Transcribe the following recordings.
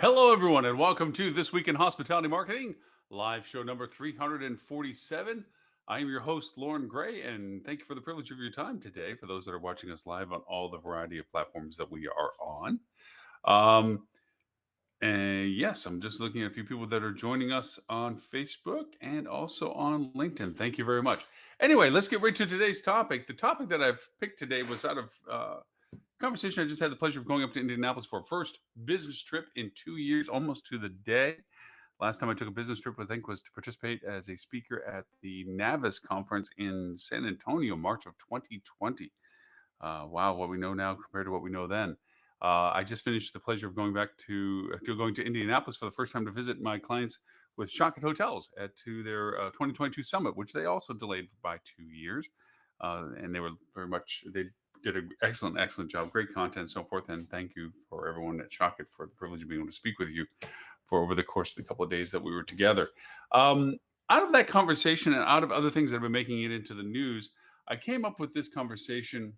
Hello, everyone, and welcome to This Week in Hospitality Marketing, live show number 347. I am your host, Lauren Gray, and thank you for the privilege of your time today for those that are watching us live on all the variety of platforms that we are on. Um, and yes, I'm just looking at a few people that are joining us on Facebook and also on LinkedIn. Thank you very much. Anyway, let's get right to today's topic. The topic that I've picked today was out of conversation I just had the pleasure of going up to Indianapolis for a first business trip in 2 years, almost to the day. Last time I took a business trip, I think, was to participate as a speaker at the Navis conference in San Antonio, March of 2020. Wow, what we know now compared to what we know then. I just finished the pleasure of going back to going to Indianapolis for the first time to visit my clients with Shocking Hotels to their 2022 summit, which they also delayed by 2 years. And they were very much they did an excellent job, great content, and so forth. And thank you for everyone at Shockit for the privilege of being able to speak with you for over the course of the couple of days that we were together. Out of that conversation and out of other things that have been making it into the news, I came up with this conversation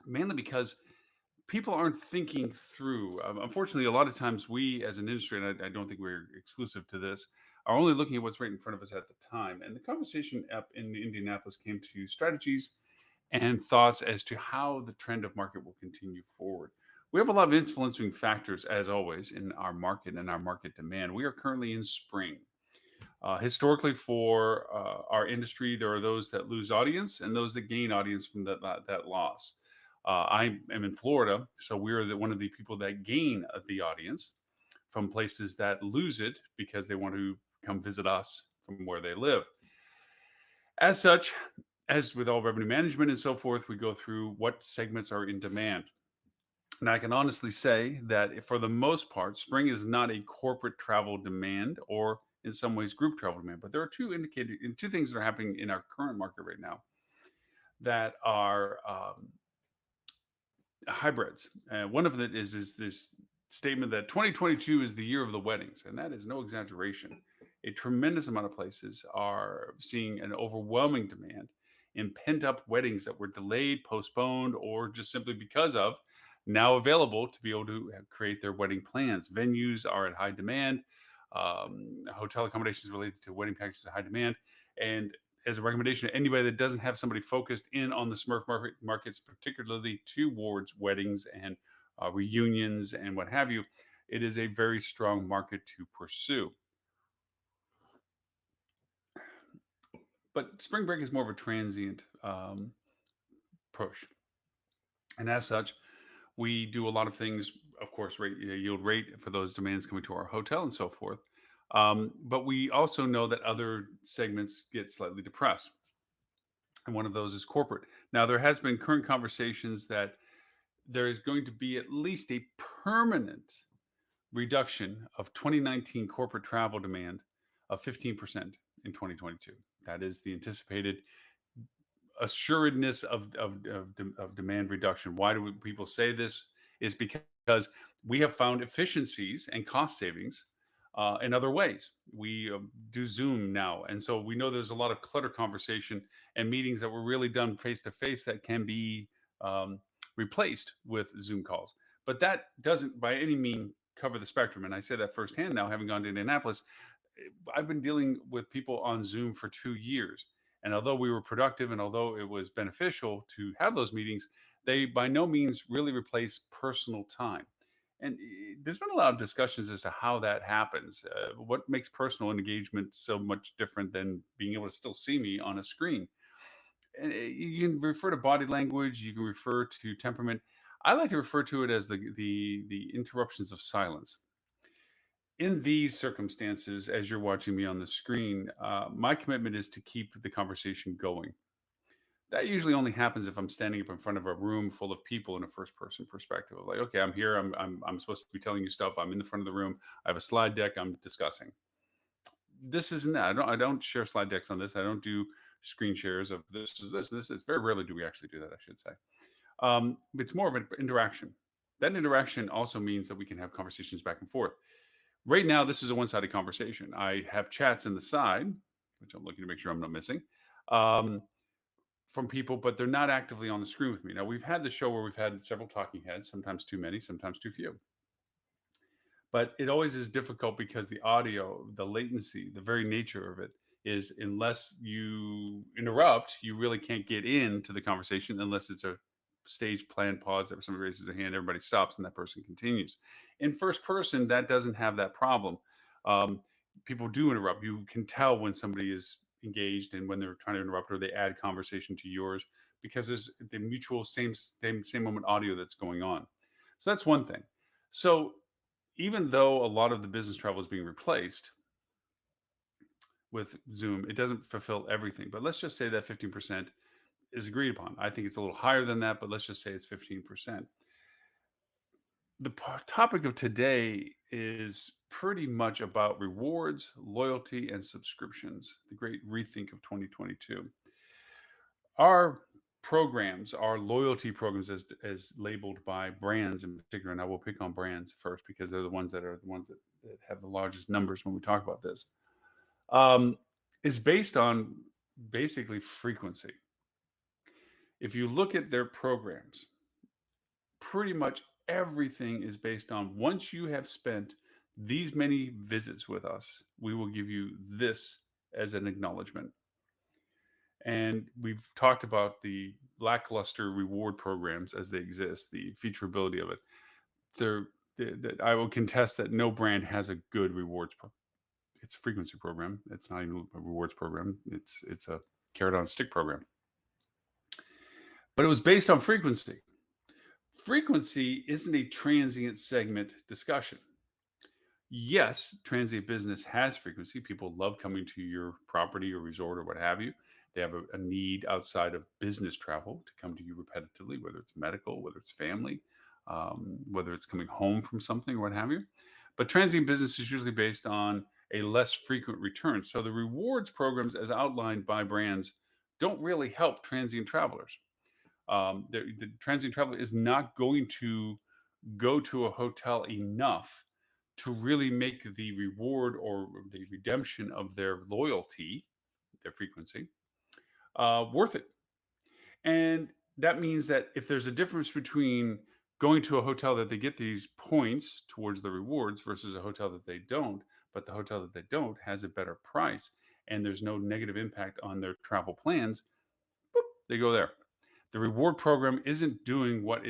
mainly because people aren't thinking through. Unfortunately, a lot of times we as an industry, and I don't think we're exclusive to this, are only looking at what's right in front of us at the time. And the conversation up in Indianapolis came to strategies and thoughts as to how the trend of market will continue forward. We have a lot of influencing factors, as always, in our market and our market demand. We are currently in spring. Historically, for our industry, there are those that lose audience and those that gain audience from that loss. I am in Florida, so we're one of the people that gain the audience from places that lose it because they want to come visit us from where they live. As such, as with all revenue management and so forth, we go through what segments are in demand. And I can honestly say that for the most part, spring is not a corporate travel demand or in some ways group travel demand. But there are two things that are happening in our current market right now that are hybrids. One of it is this statement that 2022 is the year of the weddings, and that is no exaggeration. A tremendous amount of places are seeing an overwhelming demand in pent up weddings that were delayed, postponed, or just simply because of now available to be able to create their wedding plans. Venues are at high demand. Hotel accommodations related to wedding packages are high demand. And as a recommendation to anybody that doesn't have somebody focused in on the Smurf markets, particularly towards weddings and reunions and what have you, it is a very strong market to pursue. But spring break is more of a transient push. And as such, we do a lot of things, of course, yield rate for those demands coming to our hotel and so forth. But we also know that other segments get slightly depressed. And one of those is corporate. Now, there has been current conversations that there is going to be at least a permanent reduction of 2019 corporate travel demand of 15% in 2022. That is the anticipated assuredness of demand reduction. Why do people say this? Is because we have found efficiencies and cost savings in other ways. We do Zoom now, and so we know there's a lot of clutter conversation and meetings that were really done face to face that can be replaced with Zoom calls. But that doesn't by any means cover the spectrum. And I say that firsthand now, having gone to Indianapolis. I've been dealing with people on Zoom for 2 years. And although we were productive and although it was beneficial to have those meetings, they by no means really replace personal time. And there's been a lot of discussions as to how that happens. What makes personal engagement so much different than being able to still see me on a screen? And you can refer to body language, you can refer to temperament. I like to refer to it as the interruptions of silence. In these circumstances, as you're watching me on the screen, my commitment is to keep the conversation going. That usually only happens if I'm standing up in front of a room full of people in a first person perspective. Like, okay, I'm here. I'm supposed to be telling you stuff. I'm in the front of the room. I have a slide deck. I'm discussing. This isn't that. I don't share slide decks on this. I don't do screen shares of this is this. This is very rarely do we actually do that, I should say. It's more of an interaction. That interaction also means that we can have conversations back and forth. Right now, this is a one-sided conversation. I have chats in the side, which I'm looking to make sure I'm not missing, um, from people, but they're not actively on the screen with me. Now, we've had the show where we've had several talking heads, sometimes too many, sometimes too few. But it always is difficult because the audio, the latency, the very nature of it is, unless you interrupt, you really can't get into the conversation unless it's a stage planned pause that somebody raises their hand, everybody stops, and that person continues. In first person, that doesn't have that problem. Um, People do interrupt. You can tell when somebody is engaged and when they're trying to interrupt, or they add conversation to yours, because there's the mutual same moment audio that's going on. So that's one thing. So even though a lot of the business travel is being replaced with Zoom, it doesn't fulfill everything. But let's just say that 15% is agreed upon. I think it's a little higher than that, but let's just say it's 15%. The topic of today is pretty much about rewards, loyalty, and subscriptions, the great rethink of 2022. Our programs, our loyalty programs, as labeled by brands in particular, and I will pick on brands first because they're the ones that have the largest numbers when we talk about this, um, is based on basically frequency. If you look at their programs, pretty much everything is based on, once you have spent these many visits with us, we will give you this as an acknowledgement. And we've talked about the lackluster reward programs as they exist, the featureability of it. There, I will contest that no brand has a good rewards program. It's a frequency program. It's not even a rewards program. It's a carrot on stick program. But it was based on frequency. Frequency isn't a transient segment discussion. Yes, transient business has frequency. People love coming to your property or resort or what have you. They have a need outside of business travel to come to you repetitively, whether it's medical, whether it's family, whether it's coming home from something or what have you. But transient business is usually based on a less frequent return. So the rewards programs, as outlined by brands, don't really help transient travelers. The transient traveler is not going to go to a hotel enough to really make the reward or the redemption of their loyalty, their frequency, worth it. And that means that if there's a difference between going to a hotel that they get these points towards the rewards versus a hotel that they don't, but the hotel that they don't has a better price and there's no negative impact on their travel plans, boop, they go there. The reward program isn't doing what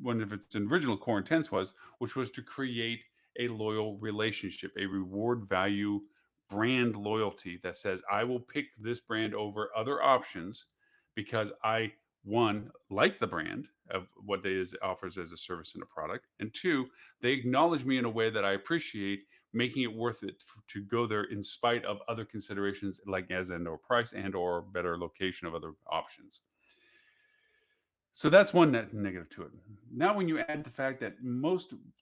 one of its original core intents was, which was to create a loyal relationship, a reward value brand loyalty that says, I will pick this brand over other options because I, one, like the brand of what they offers as a service and a product, and two, they acknowledge me in a way that I appreciate, making it worth it to go there in spite of other considerations like as and or price and or better location of other options. So that's one negative to it. Now, when you add the fact that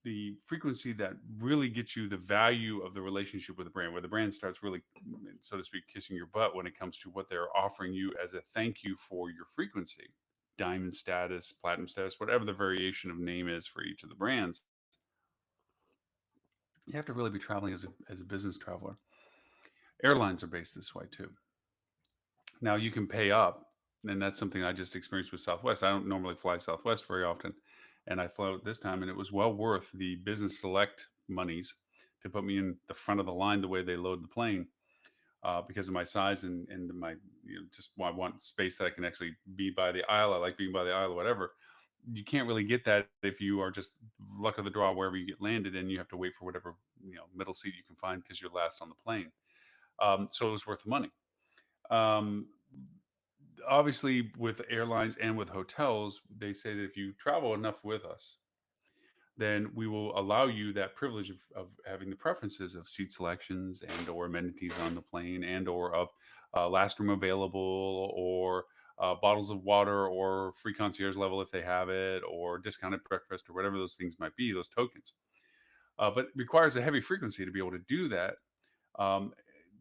the frequency that really gets you the value of the relationship with the brand, where the brand starts really, so to speak, kissing your butt when it comes to what they're offering you as a thank you for your frequency, diamond status, platinum status, whatever the variation of name is for each of the brands, you have to really be traveling as a business traveler. Airlines are based this way too. Now you can pay up, and that's something I just experienced with Southwest. I don't normally fly Southwest very often, and I flew this time, and it was well worth the business select monies to put me in the front of the line the way they load the plane, because of my size and my, just I want space that I can actually be by the aisle. I like being by the aisle or whatever. You can't really get that if you are just luck of the draw wherever you get landed, and you have to wait for whatever middle seat you can find because you're last on the plane. So it was worth the money. Um, Obviously, with airlines and with hotels, they say that if you travel enough with us, then we will allow you that privilege of having the preferences of seat selections and or amenities on the plane and or of last room available, or bottles of water, or free concierge level if they have it, or discounted breakfast, or whatever those things might be, those tokens. But it requires a heavy frequency to be able to do that. um,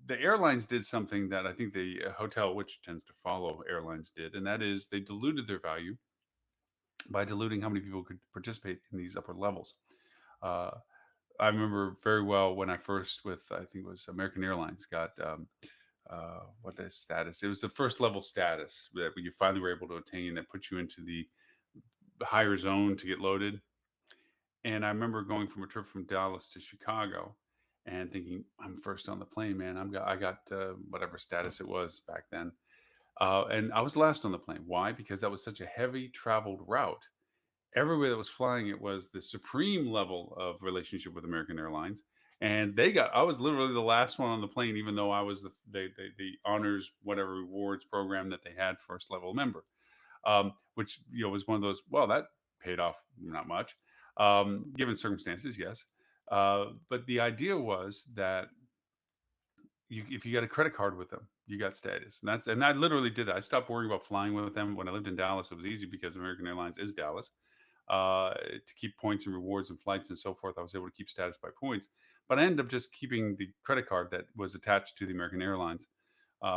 the airlines did something that I think the hotel, which tends to follow airlines, did, and that is they diluted their value by diluting how many people could participate in these upper levels. Uh, I remember very well when I first, with I think it was American Airlines, got what is status? It was the first level status that you finally were able to attain that put you into the higher zone to get loaded. And I remember going from a trip from Dallas to Chicago and thinking, I'm first on the plane, man. I got whatever status it was back then. And I was last on the plane. Why? Because that was such a heavy traveled route. Everybody that was flying it was the supreme level of relationship with American Airlines. And I was literally the last one on the plane, even though I was the honors, whatever rewards program that they had first level member, which, was one of those, well, that paid off not much, given circumstances, yes. But the idea was that if you got a credit card with them, you got status. And I literally did that. I stopped worrying about flying with them. When I lived in Dallas, it was easy because American Airlines is Dallas. To keep points and rewards and flights and so forth, I was able to keep status by points. But I ended up just keeping the credit card that was attached to the American Airlines,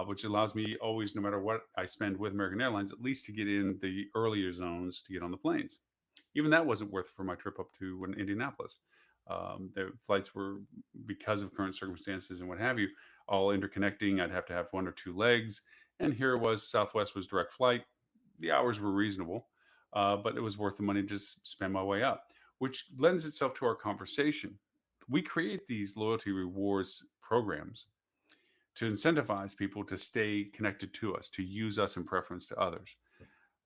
which allows me always, no matter what I spend with American Airlines, at least to get in the earlier zones to get on the planes. Even that wasn't worth for my trip up to Indianapolis. The flights were, because of current circumstances and what have you, all interconnecting. I'd have to have one or two legs. And here it was, Southwest was direct flight. The hours were reasonable, but it was worth the money to just spend my way up, which lends itself to our conversation. We create these loyalty rewards programs to incentivize people to stay connected to us, to use us in preference to others,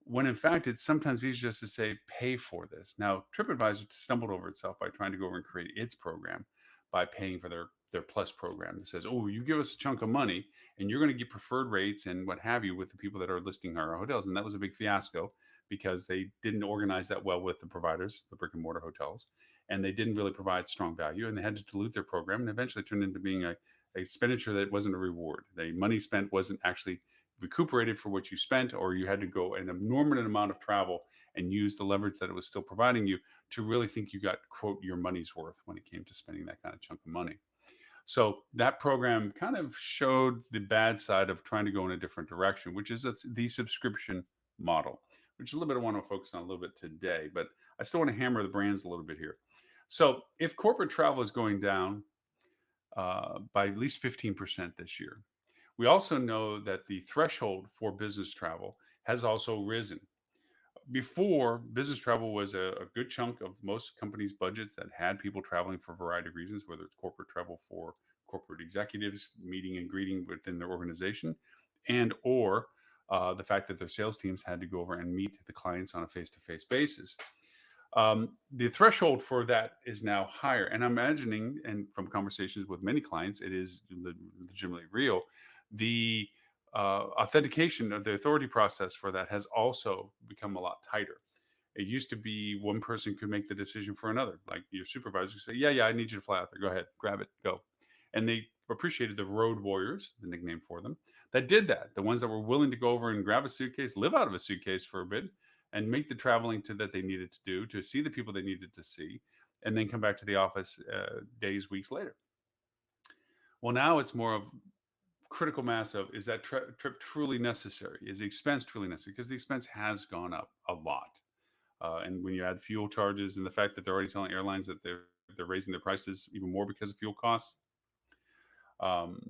when in fact it's sometimes easier just to say pay for this. Now TripAdvisor stumbled over itself by trying to go over and create its program by paying for their plus program that says, oh, you give us a chunk of money and you're going to get preferred rates and what have you with the people that are listing our hotels. And that was a big fiasco because they didn't organize that well with the providers, the brick and mortar hotels, and they didn't really provide strong value, and they had to dilute their program, and eventually turned into being a expenditure that wasn't a reward. The money spent wasn't actually recuperated for what you spent, or you had to go an enormous amount of travel and use the leverage that it was still providing you to really think you got, quote, your money's worth when it came to spending that kind of chunk of money. So that program kind of showed the bad side of trying to go in a different direction, which is the subscription model, which is a little bit I want to focus on a little bit today. But I still want to hammer the brands a little bit here. So if corporate travel is going down by at least 15% this year, we also know that the threshold for business travel has also risen. Before, business travel was a good chunk of most companies' budgets that had people traveling for a variety of reasons, whether it's corporate travel for corporate executives meeting and greeting within their organization, and or the fact that their sales teams had to go over and meet the clients on a face-to-face basis. The threshold for that is now higher. And I'm imagining, and from conversations with many clients, it is legitimately real. The authentication of the authority process for that has also become a lot tighter. It used to be one person could make the decision for another, like your supervisor could say, yeah, yeah, I need you to fly out there. Go ahead, grab it, go. And they appreciated the road warriors, the nickname for them, that did that. The ones that were willing to go over and grab a suitcase, live out of a suitcase for a bit, and make the traveling that they needed to do to see the people they needed to see, and then come back to the office days, weeks later. Well, now it's more of critical mass of, is that trip truly necessary? Is the expense truly necessary? Because the expense has gone up a lot. And when you add fuel charges and the fact that they're already telling airlines that they're raising their prices even more because of fuel costs, um,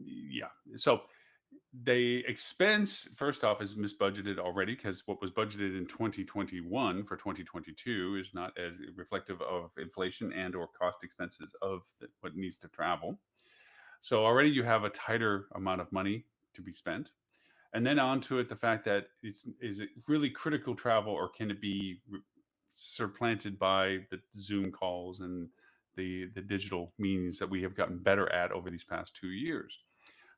yeah. So the expense, first off, is misbudgeted already because what was budgeted in 2021 for 2022 is not as reflective of inflation and or cost expenses of what needs to travel. So already you have a tighter amount of money to be spent. And then onto it, the fact that is it really critical travel, or can it be supplanted by the Zoom calls and the digital means that we have gotten better at over these past 2 years?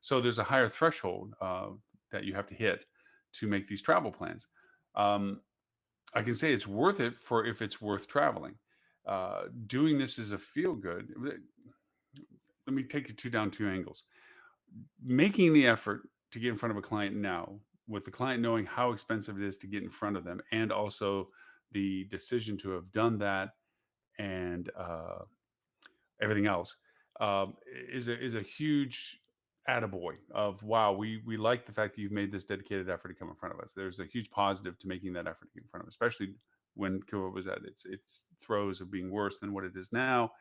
So there's a higher threshold that you have to hit to make these travel plans. Um, I can say it's worth it for if it's worth traveling. Doing this is a feel good. Let me take it down two angles. Making the effort to get in front of a client now, with the client knowing how expensive it is to get in front of them, and also the decision to have done that, and everything else, is a huge attaboy of, wow, we like the fact that you've made this dedicated effort to come in front of us. There's a huge positive to making that effort to get in front of us, especially when COVID was at its throes of being worse than what it is now.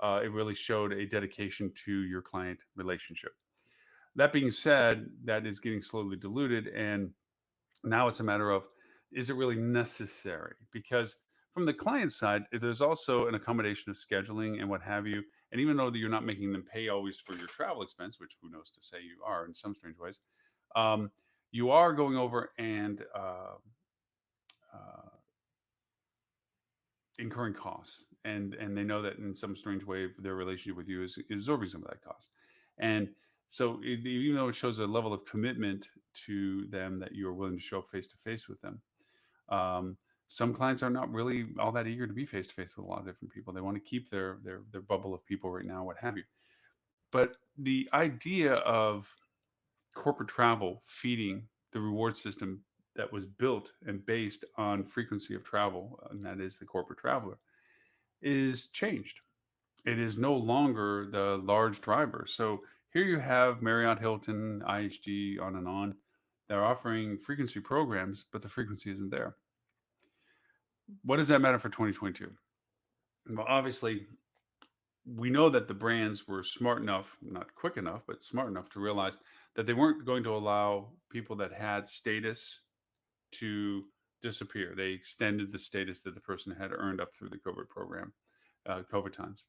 It really showed a dedication to your client relationship. That being said, that is getting slowly diluted, and now it's a matter of, is it really necessary? Because From the client side, if there's also an accommodation of scheduling and what have you. And even though that you're not making them pay always for your travel expense, which who knows to say you are in some strange ways, um, you are going over and uh, incurring costs, and they know that in some strange way their relationship with you is absorbing some of that cost. And so even though it shows a level of commitment to them that you're willing to show up face to face with them, um, some clients are not really all that eager to be face to face with a lot of different people. They want to keep their bubble of people right now, what have you. But the idea of corporate travel feeding the reward system that was built and based on frequency of travel, and that is the corporate traveler, is changed. It is no longer the large driver. So here you have Marriott, Hilton, IHG, on and on. They're offering frequency programs, but the frequency isn't there. What does that matter for 2022? Well, obviously, we know that the brands were smart enough, not quick enough, but smart enough to realize that they weren't going to allow people that had status to disappear. They extended the status that the person had earned up through the COVID program, COVID times.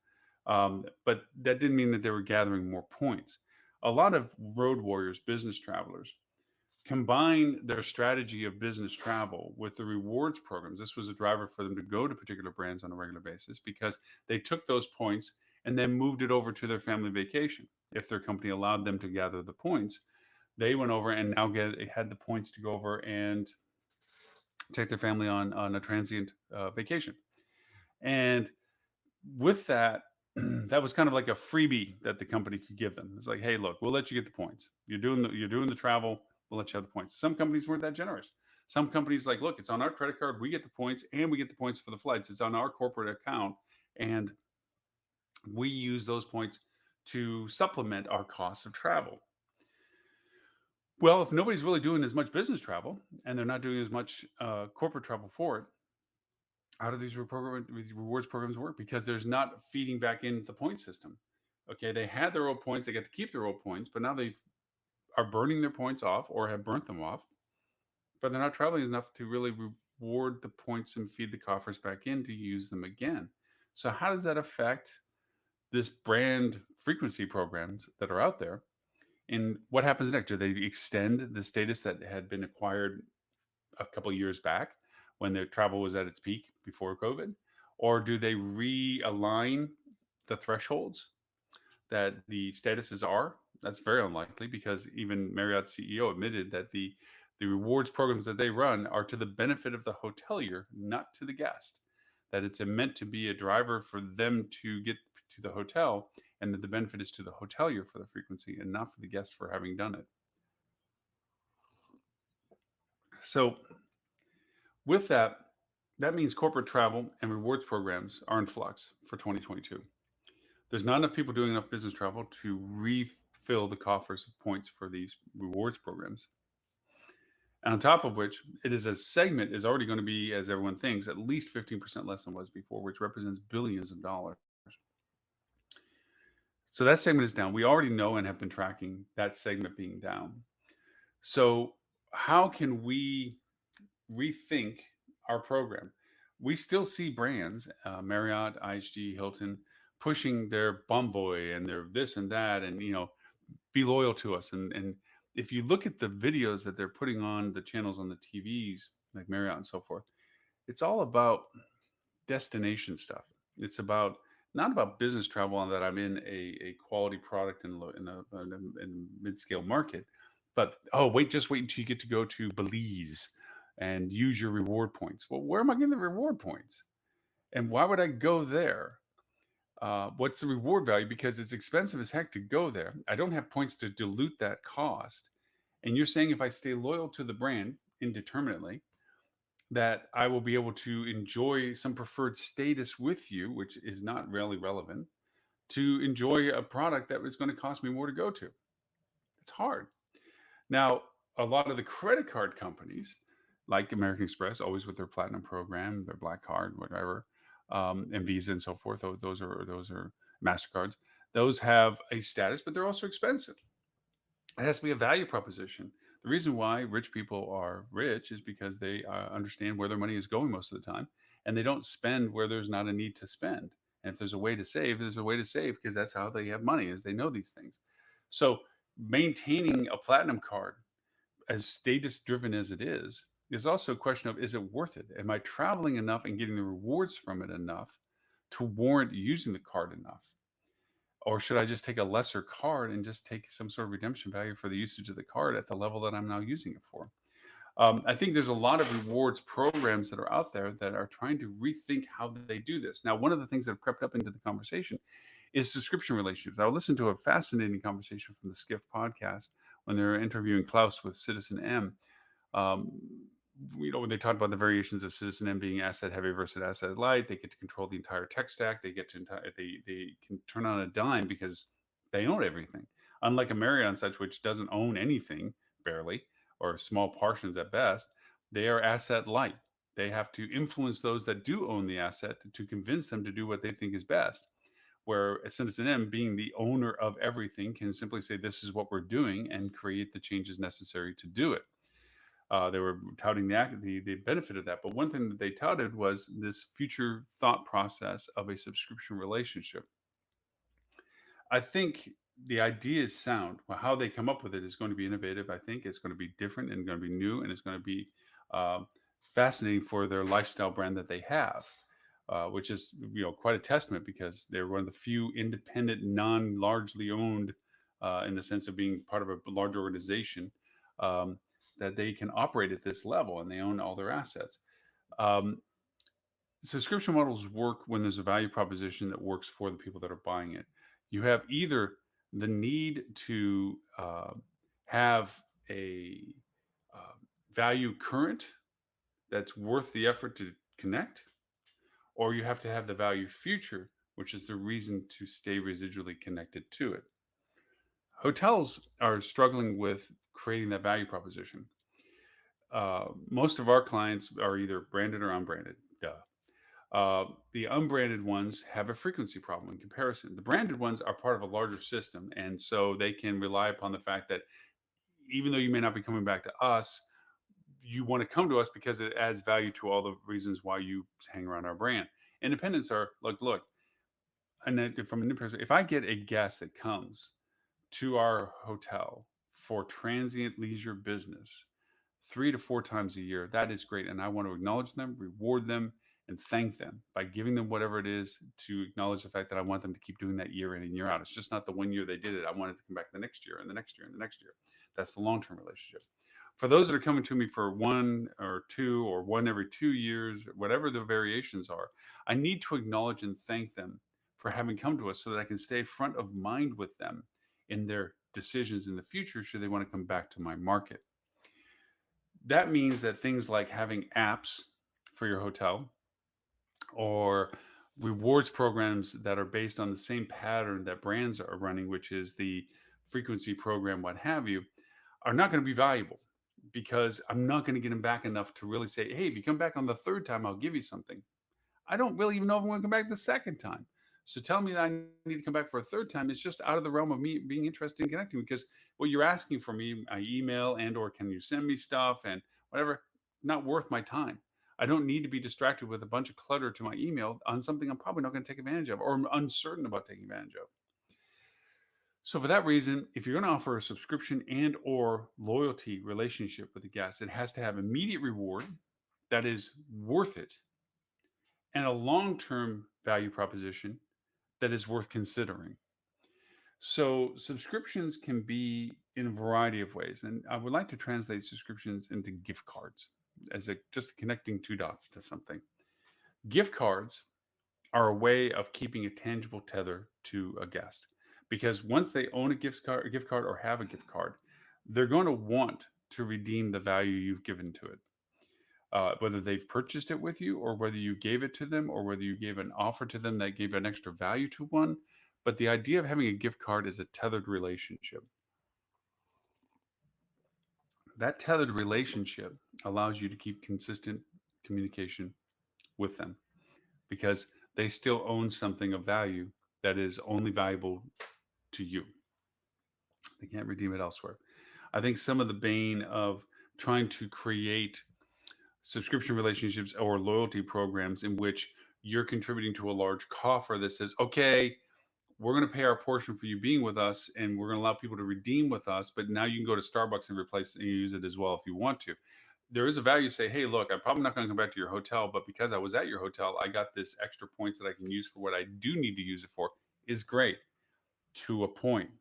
But that didn't mean that they were gathering more points. A lot of road warriors, business travelers, combine their strategy of business travel with the rewards programs. This was a driver for them to go to particular brands on a regular basis because they took those points and then moved it over to their family vacation. If their company allowed them to gather the points, they went over and now had the points to go over and take their family on a transient vacation. And with that, that was kind of like a freebie that the company could give them. It's like, hey, look, we'll let you get the points. You're doing the travel. We'll let you have the points. Some companies weren't that generous. Some companies like, look, it's on our credit card. We get the points, and we get the points for the flights. It's on our corporate account, and we use those points to supplement our costs of travel. Well, if nobody's really doing as much business travel and they're not doing as much corporate travel for it, how do these rewards programs work? Because there's not feeding back into the point system. Okay, they had their old points, they get to keep their old points, but now they are burning their points off or have burnt them off, but they're not traveling enough to really reward the points and feed the coffers back in to use them again. So how does that affect this brand frequency programs that are out there? And what happens next? Do they extend the status that had been acquired a couple of years back when the travel was at its peak before COVID? Or do they realign the thresholds that the statuses are? That's very unlikely because even Marriott's CEO admitted that the rewards programs that they run are to the benefit of the hotelier, not to the guest. That it's meant to be a driver for them to get to the hotel, and that the benefit is to the hotelier for the frequency and not for the guest for having done it. So with that, that means corporate travel and rewards programs are in flux for 2022. There's not enough people doing enough business travel to refill the coffers of points for these rewards programs. And on top of which, it is a segment is already going to be, as everyone thinks, at least 15% less than it was before, which represents billions of dollars. So that segment is down. We already know and have been tracking that segment being down. So how can we rethink our program? We still see brands, Marriott, IHG, Hilton, pushing their Bomboy and their this and that, and be loyal to us. And if you look at the videos that they're putting on the channels on the TVs, like Marriott and so forth, it's all about destination stuff. It's about not about business travel and that I'm in a quality product in mid-scale market, but oh wait, just wait until you get to go to Belize and use your reward points. Well, where am I getting the reward points? And why would I go there? What's the reward value? Because it's expensive as heck to go there. I don't have points to dilute that cost. And you're saying if I stay loyal to the brand indeterminately, that I will be able to enjoy some preferred status with you, which is not really relevant, to enjoy a product that was going to cost me more to go to. It's hard. Now, a lot of the credit card companies, like American Express, always with their platinum program, their black card, whatever, and Visa and so forth. Those are Mastercards. Those have a status, but they're also expensive. It has to be a value proposition. The reason why rich people are rich is because they understand where their money is going most of the time, and they don't spend where there's not a need to spend. And if there's a way to save, there's a way to save because that's how they have money, is they know these things. So maintaining a platinum card, as status driven as it is also a question of, is it worth it? Am I traveling enough and getting the rewards from it enough to warrant using the card enough? Or should I just take a lesser card and just take some sort of redemption value for the usage of the card at the level that I'm now using it for? I think there's a lot of rewards programs that are out there that are trying to rethink how they do this. Now, one of the things that have crept up into the conversation is subscription relationships. I listened to a fascinating conversation from the Skiff podcast when they were interviewing Klaus with Citizen M. Um, when they talked about the variations of Citizen M being asset heavy versus asset light, they get to control the entire tech stack. They get to they can turn on a dime because they own everything. Unlike a Marriott and such, which doesn't own anything barely, or small portions at best, they are asset light. They have to influence those that do own the asset to convince them to do what they think is best. Where a Citizen M, being the owner of everything, can simply say, "This is what we're doing," and create the changes necessary to do it. They were touting the benefit of that, but one thing that they touted was this future thought process of a subscription relationship. I think the idea is sound. Well, how they come up with it is going to be innovative. I think it's going to be different and going to be new, and it's going to be uh, fascinating for their lifestyle brand that they have, which is quite a testament because they're one of the few independent, non-largely owned, in the sense of being part of a large organization, um, that they can operate at this level and they own all their assets. Um, Subscription models work when there's a value proposition that works for the people that are buying it. You have either the need to have a uh, value current that's worth the effort to connect, or you have to have the value future, which is the reason to stay residually connected to it. Hotels are struggling with creating that value proposition. Most of our clients are either branded or unbranded. Duh. The unbranded ones have a frequency problem in comparison. The branded ones are part of a larger system, and so they can rely upon the fact that even though you may not be coming back to us, you want to come to us because it adds value to all the reasons why you hang around our brand. Independents are like, look, and then from an independent, if I get a guest that comes to our hotel for transient leisure business 3 to 4 times a year, that is great. And I want to acknowledge them, reward them, and thank them by giving them whatever it is to acknowledge the fact that I want them to keep doing that year in and year out. It's just not the one year they did it. I want it to come back the next year and the next year and the next year. That's the long term relationship. For those that are coming to me for 1 or 2 or 1 every 2 years, whatever the variations are, I need to acknowledge and thank them for having come to us so that I can stay front of mind with them in their decisions in the future should they want to come back to my market. That means that things like having apps for your hotel or rewards programs that are based on the same pattern that brands are running, which is the frequency program, what have you, are not going to be valuable because I'm not going to get them back enough to really say, hey, if you come back on the third time, I'll give you something. I don't really even know if I'm going to come back the second time. So tell me that I need to come back for a third time. It's just out of the realm of me being interested in connecting because what you're asking for me, I email and or can you send me stuff and whatever, not worth my time. I don't need to be distracted with a bunch of clutter to my email on something I'm probably not going to take advantage of or I'm uncertain about taking advantage of. So for that reason, if you're going to offer a subscription and or loyalty relationship with the guest, it has to have immediate reward that is worth it and a long-term value proposition that is worth considering. So subscriptions can be in a variety of ways, and I would like to translate subscriptions into gift cards as a just connecting two dots to something. Gift cards are a way of keeping a tangible tether to a guest because once they own a gift card or have a gift card, they're going to want to redeem the value you've given to it. Whether they've purchased it with you or whether you gave it to them or whether you gave an offer to them that gave an extra value to one. But the idea of having a gift card is a tethered relationship. That tethered relationship allows you to keep consistent communication with them because they still own something of value that is only valuable to you. They can't redeem it elsewhere. I think some of the bane of trying to create subscription relationships or loyalty programs in which you're contributing to a large coffer that says, okay, we're going to pay our portion for you being with us and we're going to allow people to redeem with us, but now you can go to Starbucks and replace and use it as well if you want to. There is a value, say, hey, look, I'm probably not going to come back to your hotel, but because I was at your hotel, I got this extra points that I can use for what I do need to use it for. Is great to a point.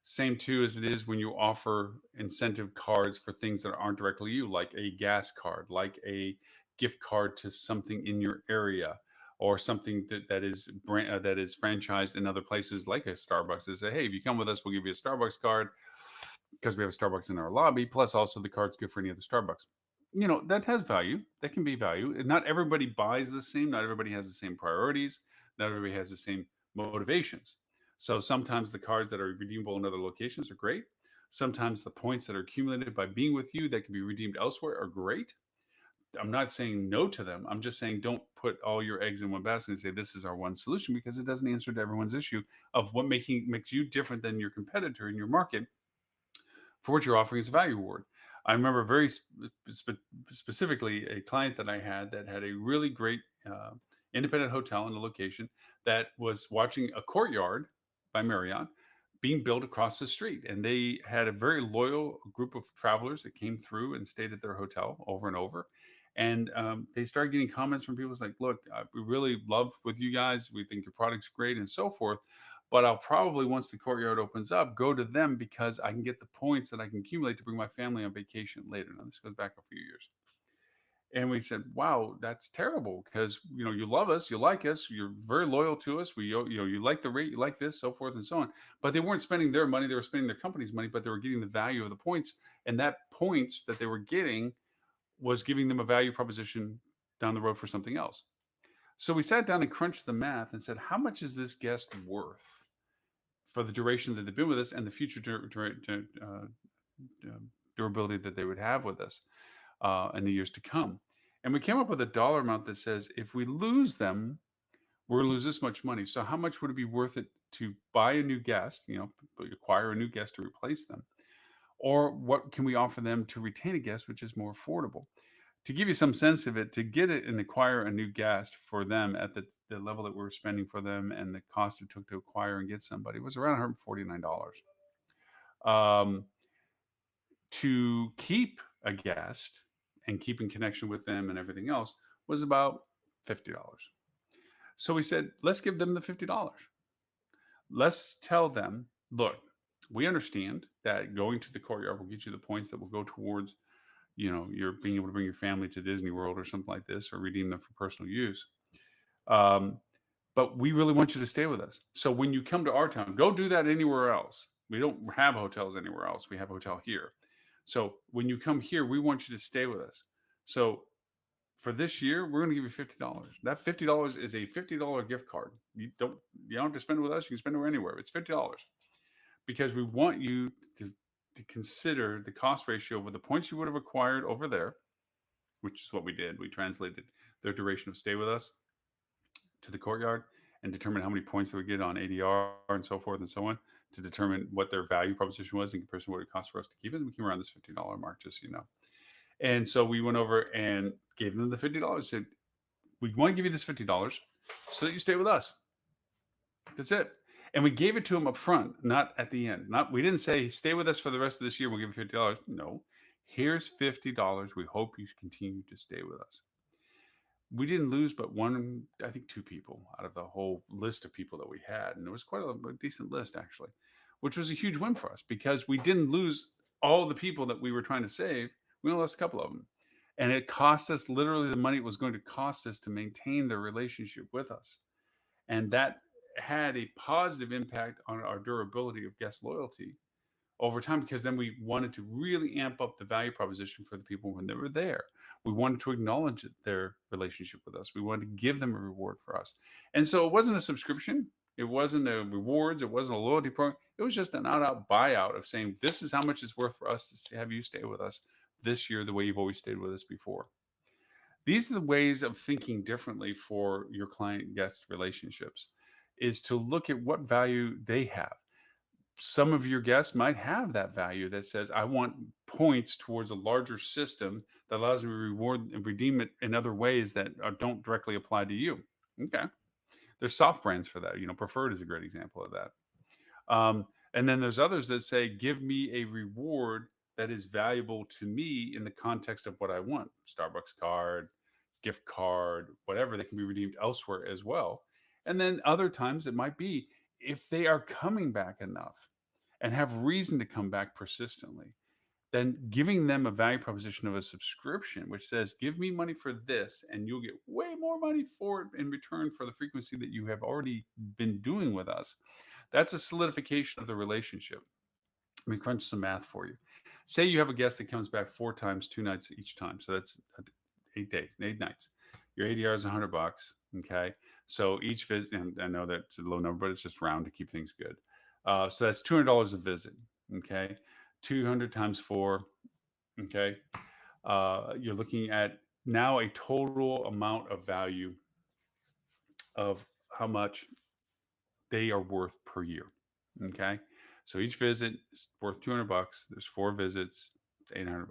Same too as it is when you offer incentive cards for things that aren't directly you, like a gas card, like a gift card to something in your area, or something that is franchised in other places, like a Starbucks. They say, hey, if you come with us, we'll give you a Starbucks card because we have a Starbucks in our lobby. Plus, also the card's good for any other Starbucks. That has value. That can be value. And not everybody buys the same. Not everybody has the same priorities. Not everybody has the same motivations. So sometimes the cards that are redeemable in other locations are great. Sometimes the points that are accumulated by being with you that can be redeemed elsewhere are great. I'm not saying no to them. I'm just saying don't put all your eggs in one basket and say this is our one solution, because it doesn't answer to everyone's issue of what makes you different than your competitor in your market for what you're offering as a value reward. I remember very specifically a client that I had that had a really great independent hotel in a location that was watching a Courtyard by Marriott being built across the street. And they had a very loyal group of travelers that came through and stayed at their hotel over and over. And they started getting comments from people like, look, we really love with you guys. We think your product's great and so forth. But I'll probably, once the Courtyard opens up, go to them because I can get the points that I can accumulate to bring my family on vacation later. Now, this goes back a few years. And we said, wow, that's terrible because, you love us, you like us, you're very loyal to us. You like the rate, you like this, so forth and so on. But they weren't spending their money, they were spending their company's money, but they were getting the value of the points. And that points that they were getting was giving them a value proposition down the road for something else. So we sat down and crunched the math and said, how much is this guest worth for the duration that they've been with us and the future durability that they would have with us in the years to come? And we came up with a dollar amount that says, if we lose them, we're going to lose this much money. So how much would it be worth it to buy a new guest, acquire a new guest to replace them? Or what can we offer them to retain a guest, which is more affordable? To give you some sense of it, to get it and acquire a new guest for them at the level that we were spending for them and the cost it took to acquire and get somebody was around $149. Um, to keep a guest and keep in connection with them and everything else was about $50. So we said, let's give them the $50. Let's tell them, look, we understand that going to the Courtyard will get you the points that will go towards you're being able to bring your family to Disney World or something like this, or redeem them for personal use. Um, but we really want you to stay with us. So when you come to our town, go do that anywhere else. We don't have hotels anywhere else. We have a hotel here. So when you come here, we want you to stay with us. So for this year, we're going to give you $50. That $50 is a $50 gift card. You don't have to spend it with us. You can spend it anywhere. It's $50 because we want you to consider the cost ratio with the points you would have acquired over there, which is what we did. We translated their duration of stay with us to the Courtyard and determine how many points they would get on ADR and so forth and so on to determine what their value proposition was in comparison to what it cost for us to keep it. And we came around this $50 mark, just so you know. And so we went over and gave them the $50. Said, we want to give you this $50 so that you stay with us. That's it. And we gave it to them up front, not at the end. We didn't say, stay with us for the rest of this year. We'll give you $50. No, here's $50. We hope you continue to stay with us. We didn't lose but one, I think two people out of the whole list of people that we had. And it was quite a decent list, actually, which was a huge win for us because we didn't lose all the people that we were trying to save. We only lost a couple of them. And it cost us literally the money it was going to cost us to maintain their relationship with us. And that had a positive impact on our durability of guest loyalty over time, because then we wanted to really amp up the value proposition for the people when they were there. We wanted to acknowledge their relationship with us. We wanted to give them a reward for us. And so it wasn't a subscription. It wasn't a rewards. It wasn't a loyalty program. It was just an out buyout of saying, this is how much it's worth for us to have you stay with us this year the way you've always stayed with us before. These are the ways of thinking differently for your client guest relationships, is to look at what value they have. some of your guests might have that value that says, I want points towards a larger system that allows me to reward and redeem it in other ways that don't directly apply to you. Okay. There's soft brands for that. Preferred is a great example of that. And then there's others that say, give me a reward that is valuable to me in the context of what I want. Starbucks card, gift card, whatever, that can be redeemed elsewhere as well. And then other times it might be if they are coming back enough and have reason to come back persistently, then giving them a value proposition of a subscription, which says, give me money for this, and you'll get way more money for it in return for the frequency that you have already been doing with us. That's a solidification of the relationship. Let me crunch some math for you. Say you have a guest that comes back 4 times, 2 nights each time. So that's 8 days, 8 nights. Your ADR is $100. Okay. So each visit, and I know that's a low number, but it's just round to keep things good. So that's $200 a visit. Okay. 200 times 4. Okay. You're looking at now a total amount of value of how much they are worth per year. Okay. So each visit is worth $200. There's 4 visits. It's $800.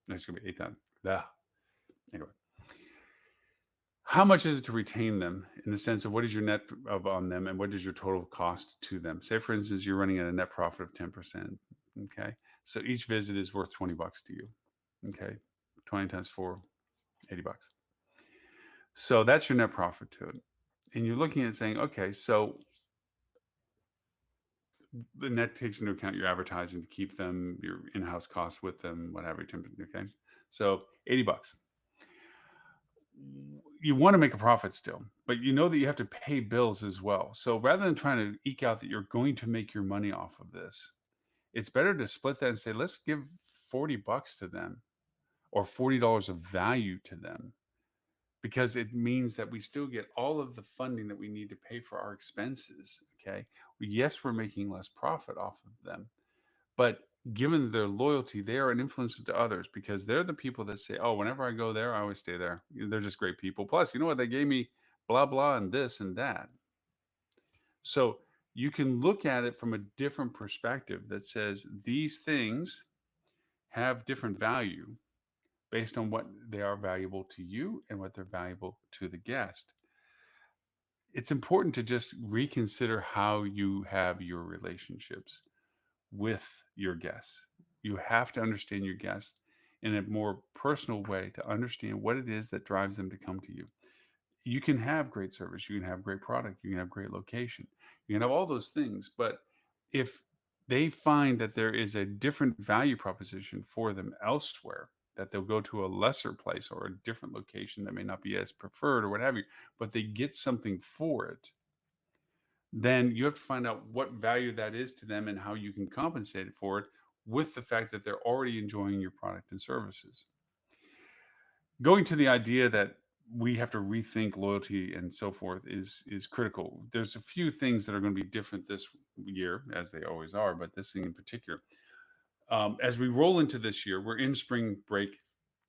That's going to be 8 times. Anyway, how much is it to retain them in the sense of what is your net of on them and what is your total cost to them? Say, for instance, you're running at a net profit of 10%. Okay. So each visit is worth $20 to you. Okay. 20 times 4, $80. So that's your net profit to it. And you're looking at saying, okay, so the net takes into account your advertising to keep them, your in-house costs with them, whatever. Okay. So $80. You want to make a profit still, but you know that you have to pay bills as well. So rather than trying to eke out that you're going to make your money off of this, it's better to split that and say, let's give $40 to them or $40 of value to them, because it means that we still get all of the funding that we need to pay for our expenses. Okay. Yes, we're making less profit off of them, but given their loyalty, they are an influencer to others because they're the people that say, oh, whenever I go there, I always stay there. They're just great people. Plus, you know what? They gave me blah, blah, and this and that. So you can look at it from a different perspective that says these things have different value based on what they are valuable to you and what they're valuable to the guest. It's important to just reconsider how you have your relationships with your guests. You have to understand your guests in a more personal way to understand what it is that drives them to come to you. You can have great service, you can have great product, you can have great location, you can have all those things. But if they find that there is a different value proposition for them elsewhere, that they'll go to a lesser place or a different location that may not be as preferred or what have you, but they get something for it, then you have to find out what value that is to them and how you can compensate it for it with the fact that they're already enjoying your product and services. Going to the idea that we have to rethink loyalty and so forth is critical. There's a few things that are going to be different this year, as they always are, but this thing in particular. As we roll into this year, we're in spring break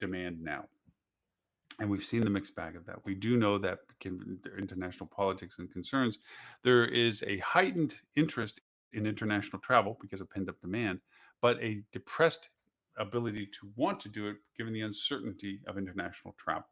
demand now. And we've seen the mixed bag of that. We do know that international politics and concerns, there is a heightened interest in international travel because of pent up demand, but a depressed ability to want to do it given the uncertainty of international travel.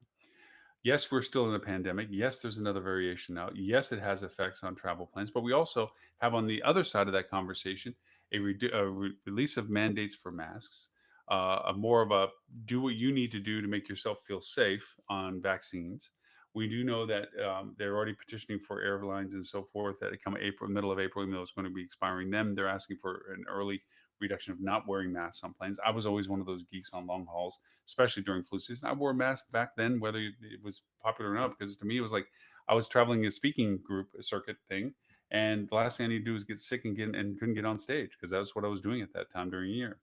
Yes, we're still in a pandemic. Yes, there's another variation now. Yes, it has effects on travel plans, but we also have on the other side of that conversation release of mandates for masks, a more of a do what you need to do to make yourself feel safe on vaccines. We do know that they're already petitioning for airlines and so forth that come April, middle of April, even though it's going to be expiring them. They're asking for an early reduction of not wearing masks on planes. I was always one of those geeks on long hauls, especially during flu season. I wore a mask back then, whether it was popular or not, because to me it was like I was traveling a speaking group, a circuit thing, and the last thing I need to do is get sick and couldn't get on stage because that was what I was doing at that time during the year.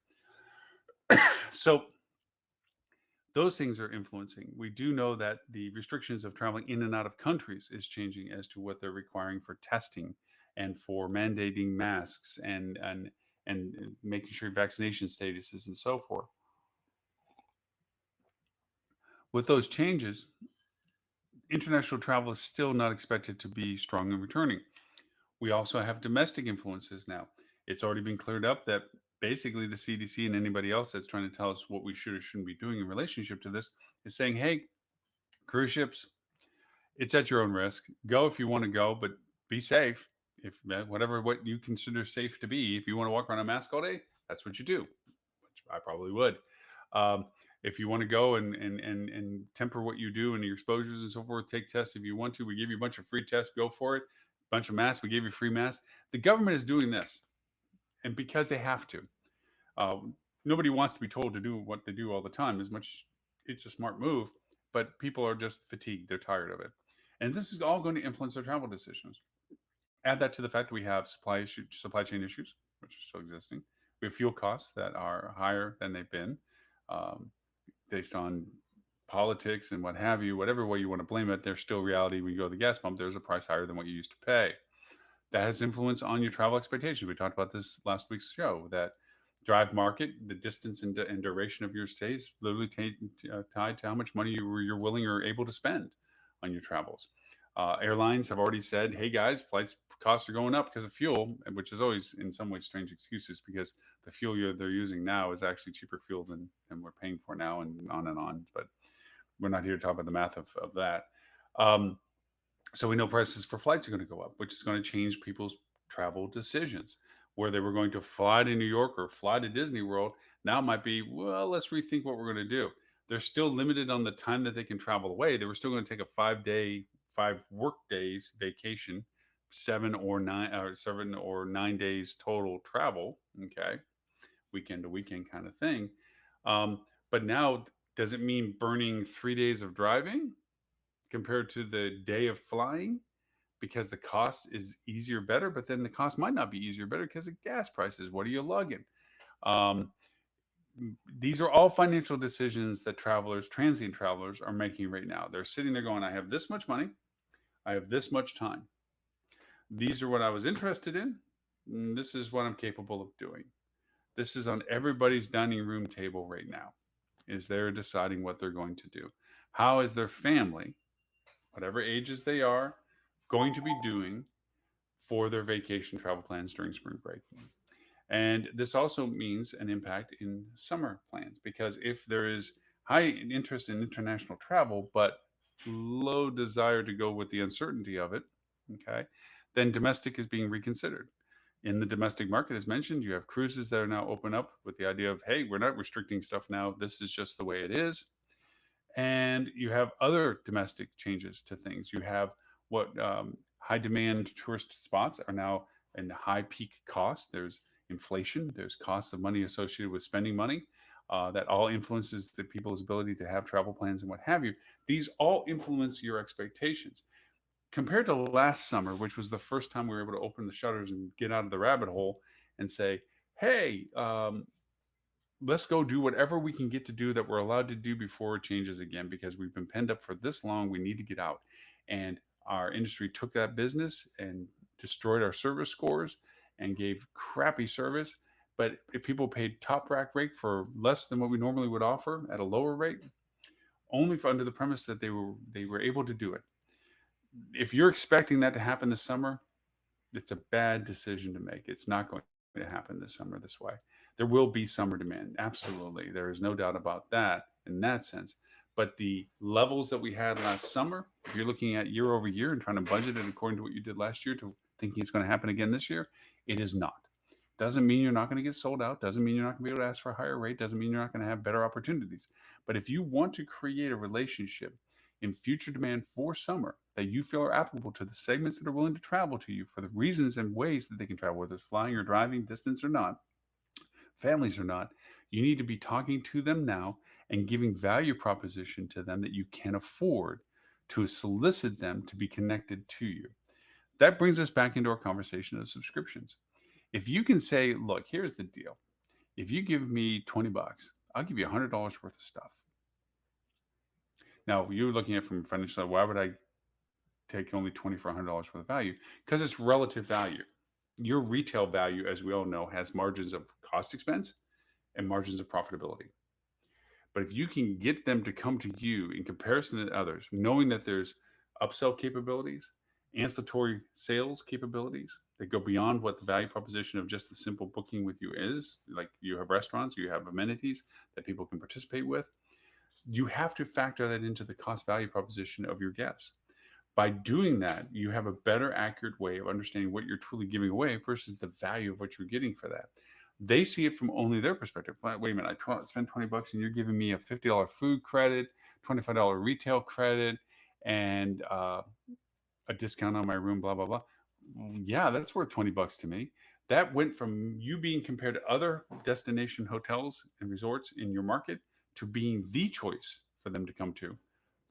So those things are influencing. We do know that the restrictions of traveling in and out of countries is changing as to what they're requiring for testing and for mandating masks and making sure vaccination statuses and so forth. With those changes, international travel is still not expected to be strong and returning. We also have domestic influences now. It's already been cleared up that basically the CDC and anybody else that's trying to tell us what we should or shouldn't be doing in relationship to this is saying, hey, cruise ships, it's at your own risk. Go if you want to go, but be safe. If whatever what you consider safe to be, if you want to walk around a mask all day, that's what you do, which I probably would. Um, if you want to go and temper what you do and your exposures and so forth, take tests if you want to. We give you a bunch of free tests, go for it. Bunch of masks, we give you free masks. The government is doing this, and because they have to. Nobody wants to be told to do what they do all the time. As much, it's a smart move, but people are just fatigued. They're tired of it, and this is all going to influence their travel decisions. Add that to the fact that we have supply chain issues, which are still existing. We have fuel costs that are higher than they've been, um, based on politics and what have you. Whatever way you want to blame it, there's still reality. When you go to the gas pump, there's a price higher than what you used to pay. That has influence on your travel expectations. We talked about this last week's show. That drive market, the distance and duration of your stays, literally tied to how much money you're willing or able to spend on your travels. Airlines have already said, "Hey guys, flights costs are going up because of fuel," which is always in some ways strange excuses because the fuel they're using now is actually cheaper fuel than we're paying for now, and on and on. But we're not here to talk about the math of that. Um, so we know prices for flights are going to go up, which is going to change people's travel decisions. Where they were going to fly to New York or fly to Disney World, now it might be, well, let's rethink what we're going to do. They're still limited on the time that they can travel away. They were still going to take a 5 day, 5 work days vacation, 7 or 9 days total travel. Weekend to weekend kind of thing. But now, does it mean burning 3 days of driving compared to the day of flying because the cost is easier, better, but then the cost might not be easier, better because of gas prices. What are you lugging? Um, these are all financial decisions that transient travelers, are making right now. They're sitting there going, I have this much money, I have this much time. These are what I was interested in. This is what I'm capable of doing. This is on everybody's dining room table right now. Is they're deciding what they're going to do. How is their family, whatever ages they are, going to be doing for their vacation travel plans during spring break? And this also means an impact in summer plans because if there is high interest in international travel, but low desire to go with the uncertainty of it, okay, then domestic is being reconsidered. In the domestic market, as mentioned, you have cruises that are now open up with the idea of, hey, we're not restricting stuff now. This is just the way it is. And you have other domestic changes to things. You have what high demand tourist spots are now in high peak cost. There's inflation, there's costs of money associated with spending money. That all influences the people's ability to have travel plans and what have you. These all influence your expectations. Compared to last summer, which was the first time we were able to open the shutters and get out of the rabbit hole and say, hey, let's go do whatever we can get to do that we're allowed to do before it changes again, because we've been penned up for this long. We need to get out. And our industry took that business and destroyed our service scores and gave crappy service. But if people paid top rack rate for less than what we normally would offer at a lower rate, only for under the premise that they were able to do it. If you're expecting that to happen this summer, it's a bad decision to make. It's not going to happen this summer this way. There will be summer demand. Absolutely. There is no doubt about that in that sense. But the levels that we had last summer, if you're looking at year over year and trying to budget it according to what you did last year to thinking it's going to happen again this year, it is not. Doesn't mean you're not going to get sold out. Doesn't mean you're not going to be able to ask for a higher rate. Doesn't mean you're not going to have better opportunities. But if you want to create a relationship in future demand for summer that you feel are applicable to the segments that are willing to travel to you for the reasons and ways that they can travel, whether it's flying or driving, distance or not, families or not, you need to be talking to them now and giving value proposition to them that you can afford to solicit them to be connected to you. That brings us back into our conversation of subscriptions. If you can say, look, here's the deal. If you give me $20, I'll give you $100 worth of stuff. Now, you're looking at it from a financial side, why would I take only 20 for $100 worth of value? Because it's relative value. Your retail value, as we all know, has margins of cost expense and margins of profitability. But if you can get them to come to you in comparison to others, knowing that there's upsell capabilities ancillary sales capabilities that go beyond what the value proposition of just the simple booking with you is. Like you have restaurants, you have amenities that people can participate with. You have to factor that into the cost value proposition of your guests. By doing that, you have a better, accurate way of understanding what you're truly giving away versus the value of what you're getting for that. They see it from only their perspective. Wait a minute, I spent 20 bucks and you're giving me a $50 food credit, $25 retail credit, and a discount on my room, blah, blah, blah. Yeah, that's worth 20 bucks to me. That went from you being compared to other destination hotels and resorts in your market to being the choice for them to come to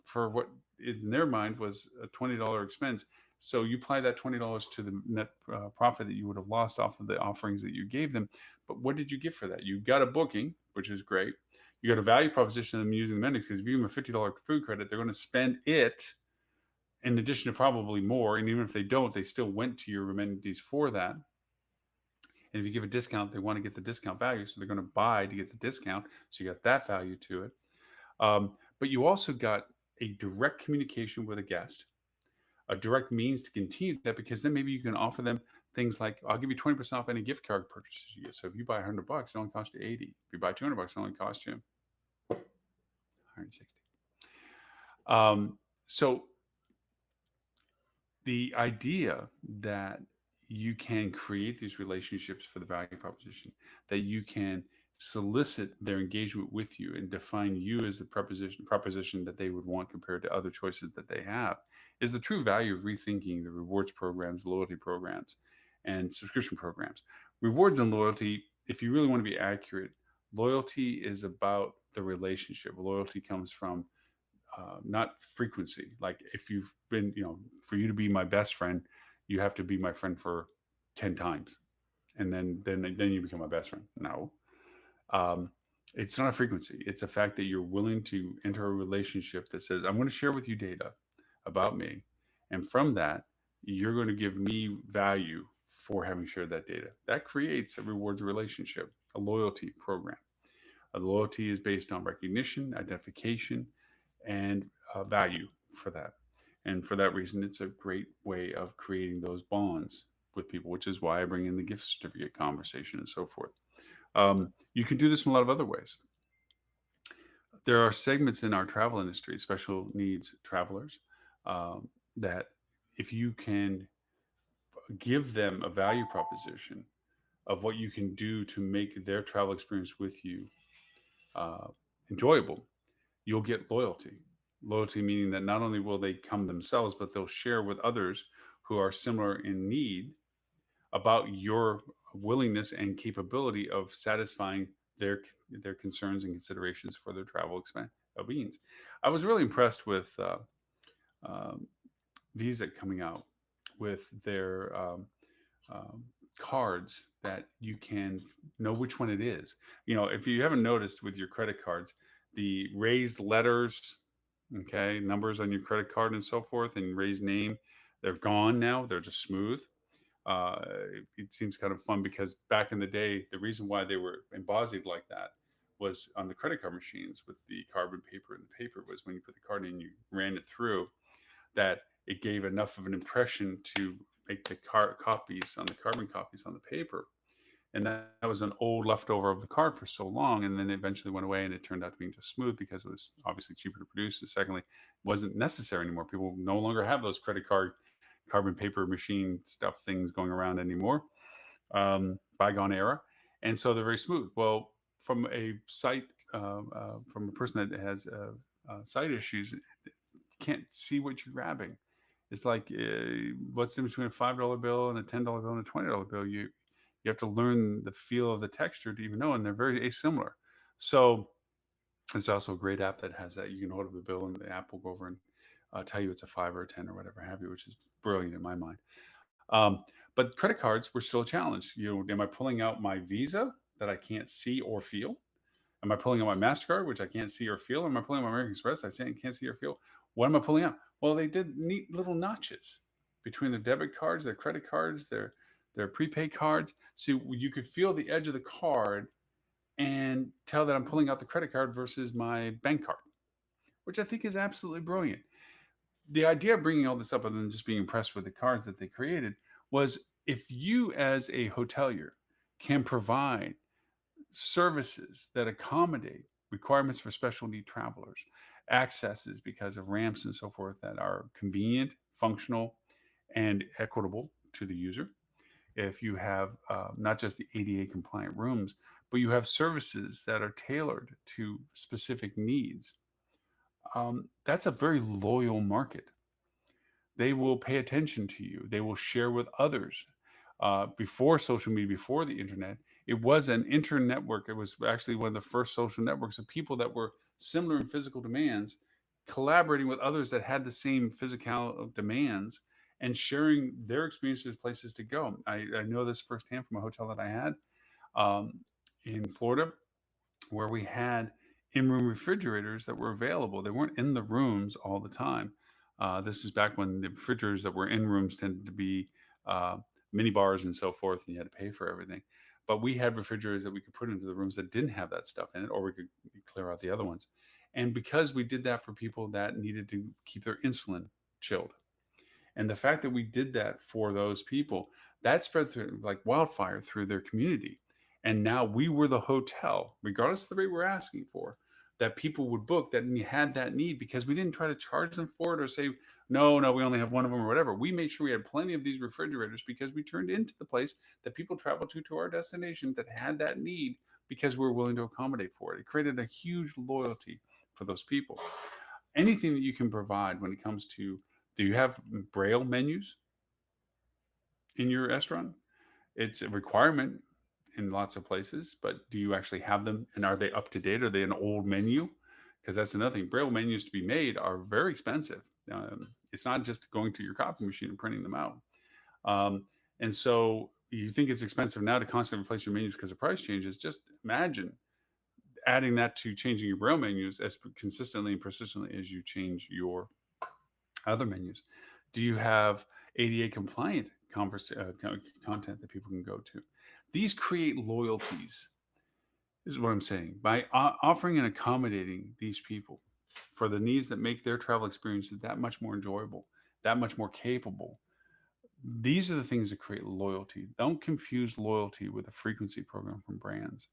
for what in their mind was a $20 expense. So you apply that $20 to the net profit that you would have lost off of the offerings that you gave them. But what did you get for that? You got a booking, which is great. You got a value proposition of them using the amenities because if you give them a $50 food credit, they're going to spend it in addition to probably more. And even if they don't, they still went to your amenities for that. And if you give a discount, they want to get the discount value. So they're going to buy to get the discount. So you got that value to it. But you also got a direct communication with a guest, a direct means to continue that because then maybe you can offer them things like, I'll give you 20% off any gift card purchases you get. So if you buy 100 bucks, it only costs you 80. If you buy 200 bucks, it only costs you 160. So the idea that you can create these relationships for the value proposition, that you can solicit their engagement with you and define you as the proposition that they would want compared to other choices that they have, is the true value of rethinking the rewards programs, loyalty programs, and subscription programs. Rewards and loyalty, if you really want to be accurate, loyalty is about the relationship. Loyalty comes from not frequency. Like if you've been, for you to be my best friend, you have to be my friend for 10 times, and then you become my best friend. No, it's not a frequency. It's a fact that you're willing to enter a relationship that says, I'm going to share with you data about me, and from that, you're going to give me value for having shared that data. That creates a rewards relationship, a loyalty program. A loyalty is based on recognition, identification, and value for that. And for that reason, it's a great way of creating those bonds with people, which is why I bring in the gift certificate conversation and so forth. You can do this in a lot of other ways. There are segments in our travel industry, special needs travelers, that if you can give them a value proposition of what you can do to make their travel experience with you enjoyable, you'll get loyalty. Loyalty meaning that not only will they come themselves, but they'll share with others who are similar in need about your willingness and capability of satisfying their concerns and considerations for their travel expense beings. I was really impressed with Visa coming out with their cards that you can know which one it is. If you haven't noticed with your credit cards, the raised letters, okay, numbers on your credit card and so forth, and raised name, they're gone now. They're just smooth. It seems kind of fun because back in the day, the reason why they were embossed like that was on the credit card machines with the carbon paper, and the paper was when you put the card in, you ran it through, that it gave enough of an impression to make the copies on the carbon copies on the paper. And that was an old leftover of the card for so long, and then it eventually went away, and it turned out to being just smooth because it was obviously cheaper to produce. And secondly, it wasn't necessary anymore. People no longer have those credit card carbon paper machine stuff things going around anymore. Bygone era, and so they're very smooth. Well, from a site, from a person that has sight issues, can't see what you're grabbing. It's like what's the difference between a $5 bill and a $10 bill and a $20 bill? You have to learn the feel of the texture to even know, and they're very asimilar. So there's also a great app that has that. You can hold up the bill, and the app will go over and tell you it's a 5 or a 10 or whatever have you, which is brilliant in my mind. But credit cards were still a challenge. Am I pulling out my Visa that I can't see or feel? Am I pulling out my MasterCard, which I can't see or feel? Am I pulling out my American Express? I can't see or feel. What am I pulling out? Well, they did neat little notches between their debit cards, their credit cards, their prepaid cards. So you could feel the edge of the card and tell that I'm pulling out the credit card versus my bank card, which I think is absolutely brilliant. The idea of bringing all this up, other than just being impressed with the cards that they created, was if you as a hotelier can provide services that accommodate requirements for special need travelers, accesses because of ramps and so forth that are convenient, functional, and equitable to the user. If you have not just the ADA compliant rooms, but you have services that are tailored to specific needs, that's a very loyal market. They will pay attention to you. They will share with others. Before social media, before the internet, it was an internetwork. It was actually one of the first social networks of people that were similar in physical demands, collaborating with others that had the same physical demands and sharing their experiences, places to go. I know this firsthand from a hotel that I had um, in Florida where we had in-room refrigerators that were available. They weren't in the rooms all the time. This is back when the refrigerators that were in rooms tended to be uh, mini bars and so forth, and you had to pay for everything. But we had refrigerators that we could put into the rooms that didn't have that stuff in it, or we could clear out the other ones. And because we did that for people that needed to keep their insulin chilled, and the fact that we did that for those people, that spread through like wildfire through their community. And now we were the hotel, regardless of the rate we're asking for, that people would book that had that need because we didn't try to charge them for it or say, no, no, we only have one of them or whatever. We made sure we had plenty of these refrigerators because we turned into the place that people travel to our destination that had that need because we were willing to accommodate for it. It created a huge loyalty for those people. Anything that you can provide when it comes to, do you have braille menus in your restaurant? It's a requirement in lots of places, but do you actually have them and are they up to date? Are they an old menu? Because that's another thing. Braille menus to be made are very expensive. It's not just going to your copy machine and printing them out. Um, and so you think it's expensive now to constantly replace your menus because the price changes. Just imagine adding that to changing your Braille menus as consistently and persistently as you change your other menus. Do you have ADA compliant content that people can go to? These create loyalties, is what I'm saying. By offering and accommodating these people for the needs that make their travel experiences that much more enjoyable, that much more capable, these are the things that create loyalty. Don't confuse loyalty with a frequency program from brands.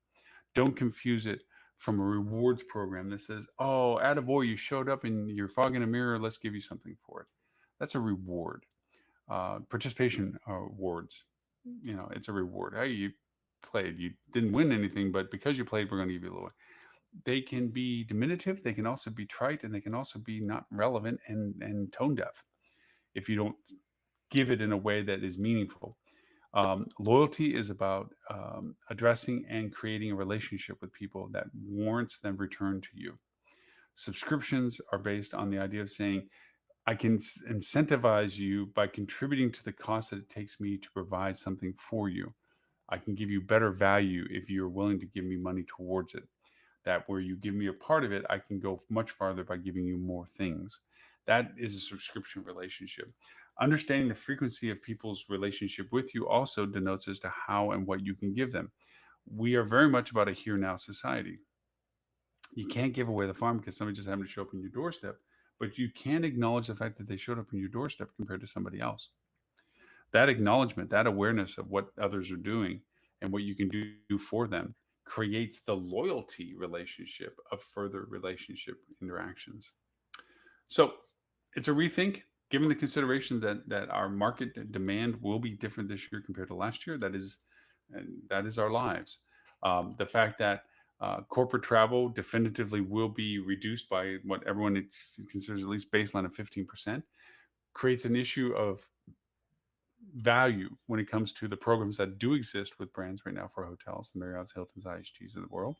Don't confuse it from a rewards program that says, oh, attaboy, you showed up and you're fogging a mirror, let's give you something for it. That's a reward. Participation awards, it's a reward. Hey, you played, you didn't win anything, but because you played, we're going to give you a little. They can be diminutive, they can also be trite, and they can also be not relevant and tone deaf if you don't give it in a way that is meaningful. Loyalty is about addressing and creating a relationship with people that warrants them return to you. Subscriptions are based on the idea of saying, I can incentivize you by contributing to the cost that it takes me to provide something for you. I can give you better value if you're willing to give me money towards it. That where you give me a part of it, I can go much farther by giving you more things. That is a subscription relationship. Understanding the frequency of people's relationship with you also denotes as to how and what you can give them. We are very much about a here now society. You can't give away the farm because somebody just happened to show up on your doorstep, but you can acknowledge the fact that they showed up on your doorstep compared to somebody else. That acknowledgement, that awareness of what others are doing and what you can do for them creates the loyalty relationship of further relationship interactions. So it's a rethink, given the consideration that our market demand will be different this year compared to last year. That is our lives. The fact that corporate travel definitively will be reduced by what everyone considers at least baseline of 15% creates an issue of value when it comes to the programs that do exist with brands right now for hotels, the Marriott's, Hilton's, IHGs of the world.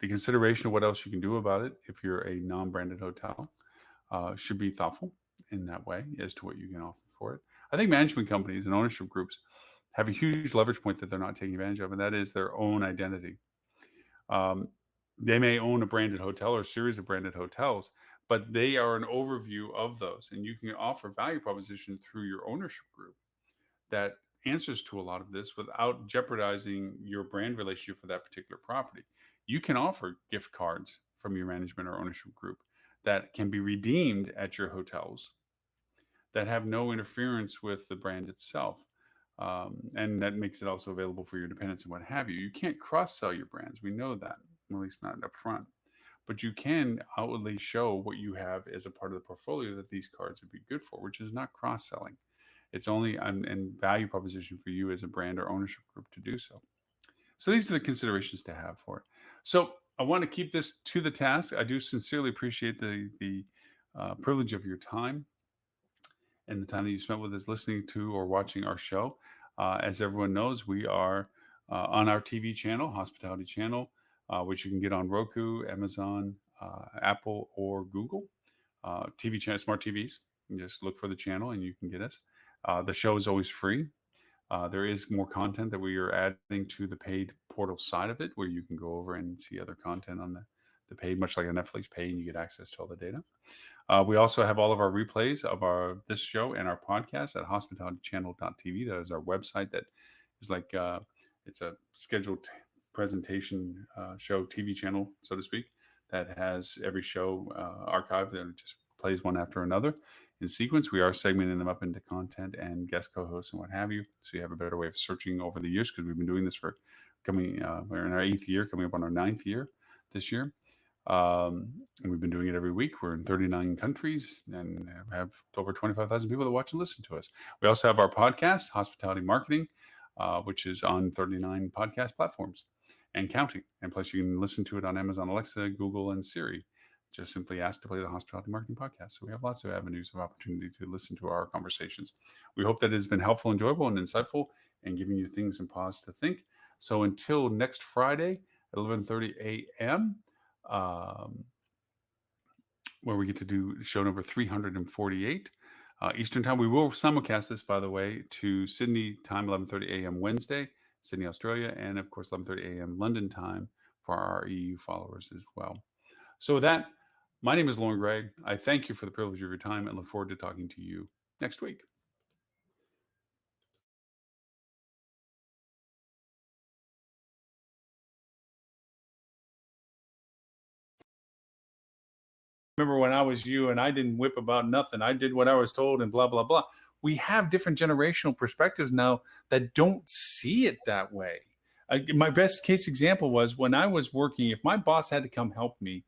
The consideration of what else you can do about it if you're a non-branded hotel should be thoughtful in that way as to what you can offer for it. I think management companies and ownership groups have a huge leverage point that they're not taking advantage of, and that is their own identity. Um, they may own a branded hotel or a series of branded hotels, but they are an overview of those, and you can offer value proposition through your ownership group that answers to a lot of this without jeopardizing your brand relationship for that particular property. You can offer gift cards from your management or ownership group that can be redeemed at your hotels that have no interference with the brand itself. And that makes it also available for your dependents and what have you. You can't cross sell your brands. We know that, at least not up front. But you can outwardly show what you have as a part of the portfolio that these cards would be good for, which is not cross selling. It's only an value proposition for you as a brand or ownership group to do so. So these are the considerations to have for it. So I want to keep this to the task. I do sincerely appreciate the privilege of your time and the time that you spent with us listening to or watching our show. As everyone knows, we are on our TV channel, Hospitality Channel, which you can get on Roku, Amazon, Apple, or Google. TV channel, smart TVs. You just look for the channel and you can get us. The show is always free. There is more content that we are adding to the paid portal side of it, where you can go over and see other content on the paid, much like a Netflix pay, and you get access to all the data. We also have all of our replays of this show and our podcast at hospitalitychannel.tv. That is our website. That is like it's a scheduled presentation show TV channel, so to speak, that has every show archived and just plays one after another in sequence. We are segmenting them up into content and guest co-hosts and what have you, so you have a better way of searching over the years, because we've been doing this for we're in our 8th year, coming up on our 9th year this year. And we've been doing it every week. We're in 39 countries and have over 25,000 people that watch and listen to us. We also have our podcast, Hospitality Marketing, which is on 39 podcast platforms and counting. And plus, you can listen to it on Amazon Alexa, Google, and Siri. Just simply ask to play the Hospitality Marketing Podcast. So we have lots of avenues of opportunity to listen to our conversations. We hope that it has been helpful, enjoyable, and insightful, and giving you things and pause to think. So until next Friday at 11:30 a.m., where we get to do show number 348 Eastern Time. We will simulcast this, by the way, to Sydney time, 11:30 a.m. Wednesday, Sydney, Australia, and of course 11:30 a.m. London time for our EU followers as well. So with that, my name is Lauren Gray. I thank you for the privilege of your time and look forward to talking to you next week. Remember when I was you and I didn't whip about nothing. I did what I was told and blah, blah, blah. We have different generational perspectives now that don't see it that way. My best case example was when I was working, if my boss had to come help me